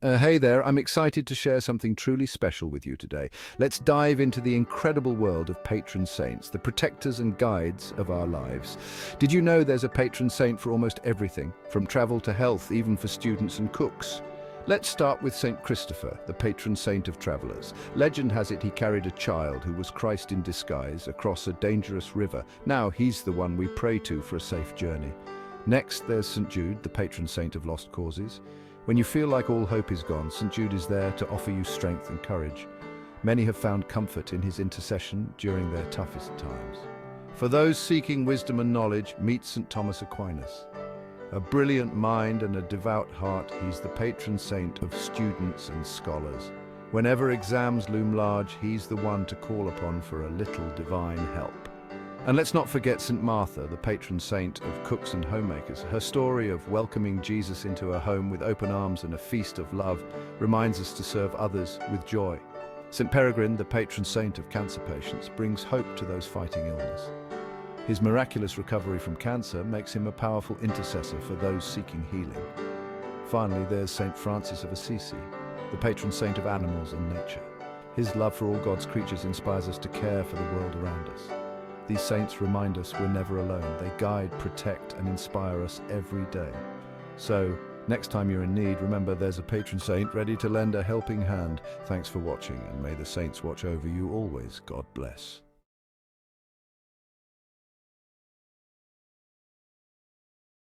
Hey there, I'm excited to share something truly special with you today. Let's dive into the incredible world of patron saints, the protectors and guides of our lives. Did you know there's a patron saint for almost everything, from travel to health, even for students and cooks? Let's start with Saint Christopher, the patron saint of travelers. Legend has it he carried a child who was Christ in disguise across a dangerous river. Now he's the one we pray to for a safe journey. Next, there's St. Jude, the patron saint of lost causes. When you feel like all hope is gone, St. Jude is there to offer you strength and courage. Many have found comfort in his intercession during their toughest times. For those seeking wisdom and knowledge, meet St. Thomas Aquinas. A brilliant mind and a devout heart, he's the patron saint of students and scholars. Whenever exams loom large, he's the one to call upon for a little divine help. And let's not forget St. Martha, the patron saint of cooks and homemakers. Her story of welcoming Jesus into her home with open arms and a feast of love reminds us to serve others with joy. St. Peregrine, the patron saint of cancer patients, brings hope to those fighting illness. His miraculous recovery from cancer makes him a powerful intercessor for those seeking healing. Finally, there's St. Francis of Assisi, the patron saint of animals and nature. His love for all God's creatures inspires us to care for the world around us. These saints remind us we're never alone. They guide, protect, and inspire us every day. So, next time you're in need, remember there's a patron saint ready to lend a helping hand. Thanks for watching, and may the saints watch over you always. God bless.